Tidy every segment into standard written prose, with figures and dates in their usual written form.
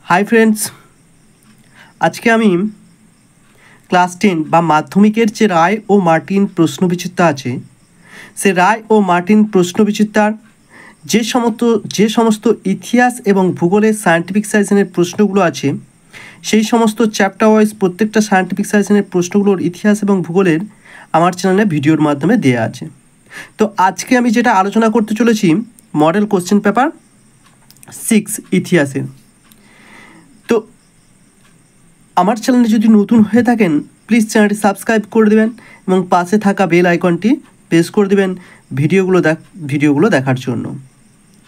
Hi friends, আজকে আমি class 10 বা মাধ্যমিকের যে রায় ও মার্টিন প্রশ্নবিচিত্রা আছে, সে রায় ও মার্টিন প্রশ্নবিচিত্রার যে সমস্ত ইতিহাস এবং ভূগোলের সায়েন্টিফিক সাজেশনের প্রশ্নগুলো আছে, সেই সমস্ত চ্যাপ্টার ওয়াইজ প্রত্যেকটা সায়েন্টিফিক সাজেশনের প্রশ্নগুলোর ইতিহাস এবং ভূগোলের আমার চ্যানেলে ভিডিওর মাধ্যমে দেওয়া আছে। তো আজকে আমি যেটা আলোচনা করতে চলেছি, মডেল কোশ্চেন পেপার 6 ইতিহাসের। তো আমার চ্যানেলে যদি নতুন হয়ে থাকেন, প্লিজ চ্যানেলটি সাবস্ক্রাইব করে দেবেন এবং পাশে থাকা বেল আইকনটি প্রেস করে দেবেন ভিডিওগুলো দেখার জন্য।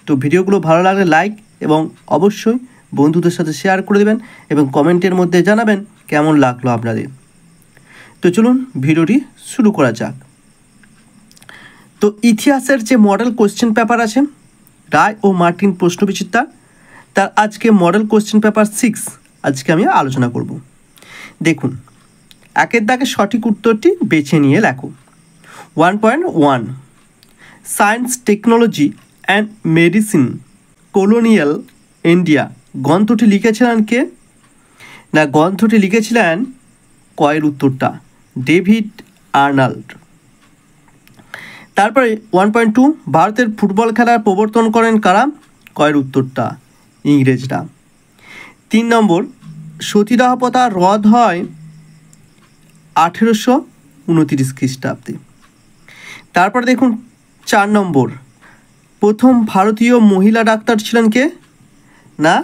তো ভিডিওগুলো ভালো লাগলে লাইক এবং অবশ্যই বন্ধুদের সাথে শেয়ার করে দেবেন এবং কমেন্টের মধ্যে জানাবেন কেমন লাগলো আপনাদের। তো চলুন ভিডিওটি শুরু করা যাক। তো ইতিহাসের যে মডেল কোশ্চেন পেপার আছে, রায় ও মার্টিন প্রশ্নবিচিত্রা, তার আজকে মডেল কোশ্চেন পেপার 6 আজকে আমি আলোচনা করব। দেখুন, একের দাগে সঠিক উত্তরটি বেছে নিয়ে লেখো। 1.1 science, technology and medicine colonial India গ্রন্থটি লিখেছিলেন কে? না, গ্রন্থটি লিখেছিলেন কয়ের উত্তরটা ডেভিড আর্নল্ড। তারপরে 1.2 ভারতের ফুটবল খেলার প্রবর্তন করেন কারা? কয়ের উত্তরটা ইংরেজরা। 3 নম্বর, সতীদাহ প্রথা রদ হয় 1829 খ্রিস্টাব্দে। তারপর দেখুন 4 নম্বর, প্রথম ভারতীয় মহিলা ডাক্তার ছিলেন কে? না,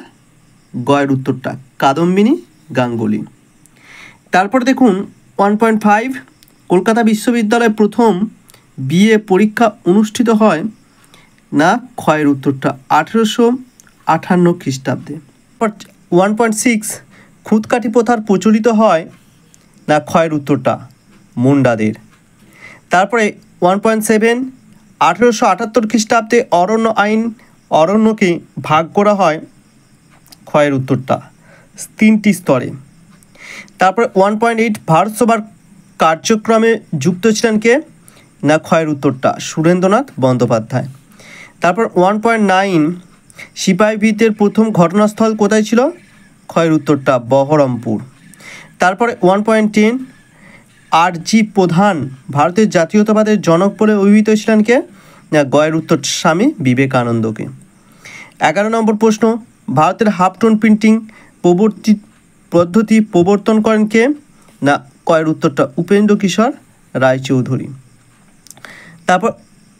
গয়ের উত্তরটা কাদম্বিনী গাঙ্গুলি। তারপর দেখুন 1.5 কলকাতা বিশ্ববিদ্যালয়ে প্রথম বিএ পরীক্ষা অনুষ্ঠিত হয়, না, ক্ষয়ের উত্তরটা 1858 খ্রিস্টাব্দে। 1.6 খুঁতকাঠি প্রথার প্রচলিত হয়, না, ক্ষয়ের উত্তরটা মুন্ডাদের। তারপরে 1.7 1878 খ্রিস্টাব্দে অরণ্যকে ভাগ করা হয়, ক্ষয়ের উত্তরটা 3টি স্তরে। তারপরে 1.8 ভারতসভার কার্যক্রমে যুক্ত ছিলেন কে? না, ক্ষয়ের উত্তরটা সুরেন্দ্রনাথ বন্দ্যোপাধ্যায়। তারপর 1.9 সিপাহী বিদ্রোহের প্রথম ঘটনাস্থল কোথায় ছিল? ক্ষয়ের উত্তরটা বহরমপুর। তারপরে 1.10 আর.জি. প্রধান ভারতের জাতীয়তাবাদের জনক বলে অভিহিত ছিলেন কে? না, গয়ের উত্তর স্বামী বিবেকানন্দকে। 11 নম্বর প্রশ্ন, ভারতের হাফটোন প্রিন্টিং পদ্ধতি প্রবর্তন করেন কে? না, কয়ের উত্তরটা উপেন্দ্র কিশোর রায়চৌধুরী। তারপর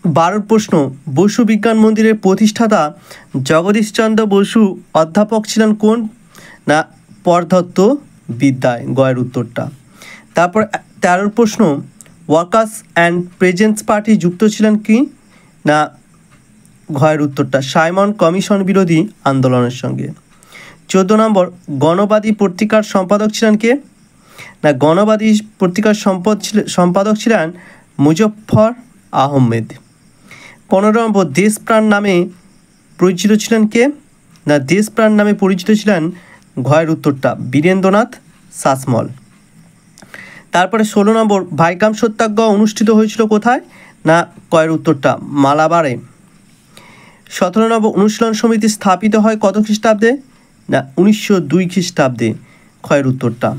12 প্রশ্ন, বসু বিজ্ঞান মন্দিরের প্রতিষ্ঠাতা জগদীশচন্দ্র বসু অধ্যাপক ছিলেন কোন? না, পরদত্ত বিদ্যায়, গয়ের উত্তরটা। তারপর 13 প্রশ্ন, ওয়ার্কার্স অ্যান্ড পেজেন্টস পার্টি যুক্ত ছিলেন কি? না, ঘয়ের উত্তরটা সাইমন কমিশন বিরোধী আন্দোলনের সঙ্গে। 14 নম্বর, গণবাদী পত্রিকার সম্পাদক ছিলেন কে? না, গণবাদী পত্রিকার সম্পাদক ছিলেন মুজফ্ফর আহমেদ। 15 নম্বর, দেশপ্রাণ নামে পরিচিত ছিলেন কে? না, দেশপ্রাণ নামে পরিচিত ছিলেন, ঘয়ের উত্তরটা বীরেন্দ্রনাথ শাসমল। তারপরে 16 নম্বর, ভাইকাম সত্যাগ্রহ অনুষ্ঠিত হয়েছিল কোথায়? না, কয়ের উত্তরটা মালাবারে। 17 নম্বর, অনুশীলন সমিতি স্থাপিত হয় কত খ্রিস্টাব্দে? না, 1902 খ্রিস্টাব্দে, ক্ষয়ের উত্তরটা।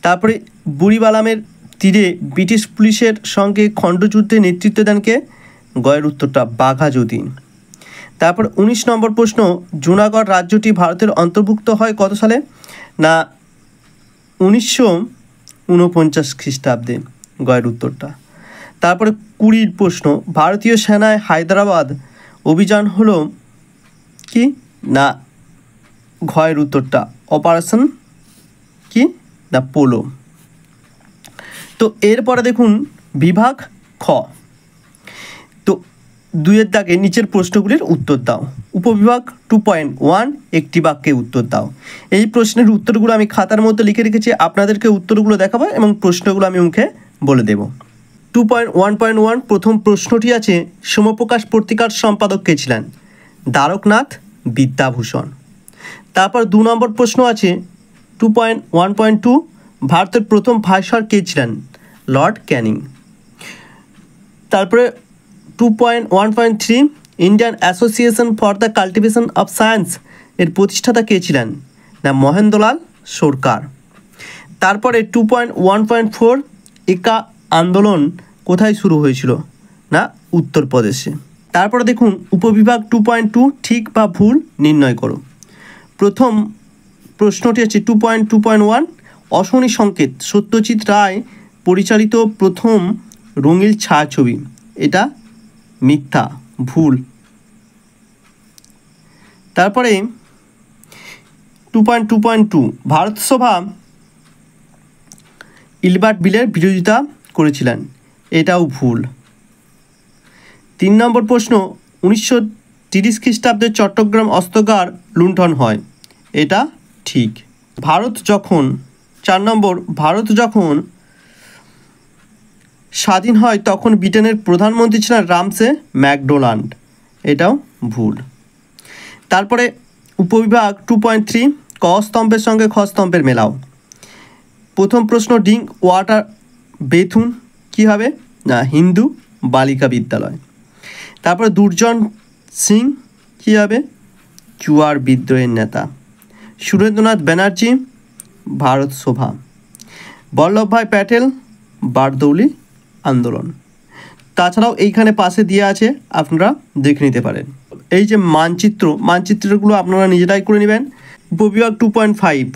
তারপরে বুড়িবালামের তীরে ব্রিটিশ পুলিশের সঙ্গে খণ্ডযুদ্ধে নেতৃত্ব দেন কে? গয়ের উত্তরটা বাঘা যতীন। তারপর 19 নম্বর প্রশ্ন, জুনাগড় রাজ্যটি ভারতের অন্তর্ভুক্ত হয় কত সালে? না, 1949 খ্রিস্টাব্দে, গয়ের উত্তরটা। তারপরে 20 প্রশ্ন, ভারতীয় সেনায় হায়দ্রাবাদ অভিযান হলো কি? না, ঘয়ের উত্তরটা অপারেশন কি? না, পোলো। তো এরপরে দেখুন বিভাগ খ। তো 2-এর দাগে নিচের প্রশ্নগুলির উত্তর দাও। উপবিভাগ 2.1 একটি বাক্যে উত্তর দাও। এই প্রশ্নের উত্তরগুলো আমি খাতার মধ্যে লিখে রেখেছি, আপনাদেরকে উত্তরগুলো দেখাবো এবং প্রশ্নগুলো আমি মুখে বলে দেব। 2.1.1 প্রথম প্রশ্নটি আছে, সোমপ্রকাশ পত্রিকার সম্পাদক কে ছিলেন? দ্বারকনাথ বিদ্যাভূষণ। তারপর 2 নম্বর প্রশ্ন আছে 2.1.2 ভারতের প্রথম ভাইসরয় কে ছিলেন? লর্ড ক্যানিং। তারপরে 2.1.3 Indian association for the cultivation of science এর প্রতিষ্ঠাতা কে ছিলেন? না মহেন্দ্রলাল সরকার। তারপরে 2.1.4 একা আন্দোলন কোথায় শুরু হয়েছিল? না উত্তরপ্রদেশে। তারপরে দেখুন উপবিভাগ 2.2 ঠিক বা ভুল নির্ণয় করো। প্রথম প্রশ্নটি হচ্ছে 2.2.1 অশনি সংকেত সত্যজিৎ রায় পরিচালিত প্রথম রঙিন ছায়াছবি। এটা মিথ্যা, ভুল। তারপরে 2.2.2 ভারত সভা ইলবার্ট বিলের বিরোধিতা করেছিলেন। এটাও ভুল। 3 নম্বর প্রশ্ন 1930 খ্রিস্টাব্দে চট্টগ্রাম অস্ত্রাগার লুণ্ঠন হয়। এটা ঠিক। 4 নম্বর ভারত যখন স্বাধীন হয় তখন ব্রিটেনের প্রধানমন্ত্রী ছিলেন রামসে ম্যাকডোনাল্ড। এটাও ভুল। তারপরে উপবিভাগ 2.3 ক স্তম্ভের সঙ্গে খ স্তম্ভের মেলাও। প্রথম প্রশ্ন ড্রিঙ্ক ওয়াটার বেথুন কী হবে? না হিন্দু বালিকা বিদ্যালয়। তারপরে দুর্জন সিং কী হবে? চুয়ার বিদ্রোহের নেতা। সুরেন্দ্রনাথ ব্যানার্জি ভারত সভা। বল্লভভাই প্যাটেল বারদৌলি আন্দোলন। তাছাড়াও এইখানে পাশে দিয়ে আছে, আপনারা দেখে নিতে পারেন। এই যে মানচিত্রগুলো আপনারা নিজেরাই করে নেবেন। উপবিভাগ 2.5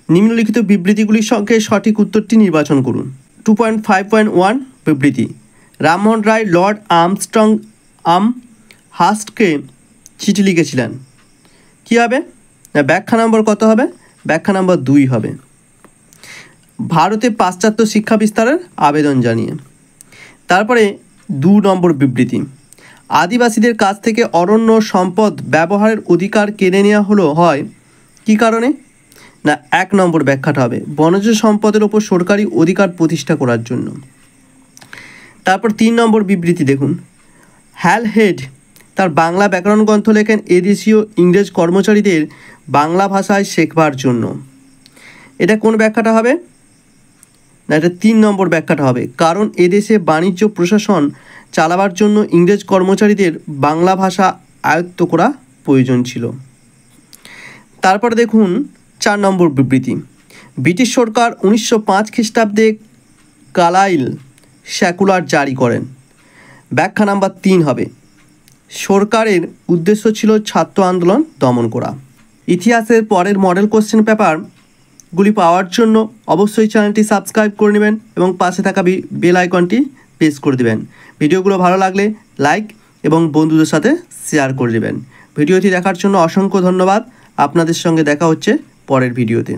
নিম্নলিখিত বিবৃতিগুলির সঙ্গে সঠিক উত্তরটি নির্বাচন করুন। 2.5.1 বিবৃতি রামমোহন রায় লর্ড আর্মস্ট্রং হাস্টকে চিঠি লিখেছিলেন। কী হবে? না ব্যাখ্যা নম্বর কত হবে? ব্যাখ্যা নম্বর 2 হবে। ভারতে পাশ্চাত্য শিক্ষা বিস্তারের আবেদন জানিয়ে। তারপরে 2 নম্বর বিবৃতি আদিবাসীদের কাছ থেকে অরণ্য সম্পদ ব্যবহারের অধিকার কেড়ে নেওয়া হয় কী কারণে? না 1 নম্বর ব্যাখ্যাটা হবে বনজ সম্পদের ওপর সরকারি অধিকার প্রতিষ্ঠা করার জন্য। তারপর 3 নম্বর বিবৃতি দেখুন হ্যাল হেড তার বাংলা ব্যাকরণ গ্রন্থ লেখেন এদেশীয় ইংরেজ কর্মচারীদের বাংলা ভাষায় শেখবার জন্য। এটা কোন ব্যাখ্যাটা হবে? না এটা 3 নম্বর ব্যাখ্যাটা হবে, কারণ এদেশে বাণিজ্য প্রশাসন চালাবার জন্য ইংরেজ কর্মচারীদের বাংলা ভাষা আয়ত্ত করা প্রয়োজন ছিল। তারপর দেখুন 4 নম্বর বিবৃতি ব্রিটিশ সরকার 1905 খ্রিস্টাব্দে কার্লাইল সার্কুলার জারি করেন। ব্যাখ্যা নাম্বার 3 হবে সরকারের উদ্দেশ্য ছিল ছাত্র আন্দোলন দমন করা। ইতিহাসের পরের মডেল কোশ্চেন পেপারগুলি পাওয়ার জন্য অবশ্যই চ্যানেলটি সাবস্ক্রাইব করে নেবেন এবং পাশে থাকা বেল আইকনটি প্রেস করে দেবেন। ভিডিওগুলো ভালো লাগলে লাইক এবং বন্ধুদের সাথে শেয়ার করে দেবেন। ভিডিওটি দেখার জন্য অসংখ্য ধন্যবাদ। আপনাদের সঙ্গে দেখা হচ্ছে পরের ভিডিওতে।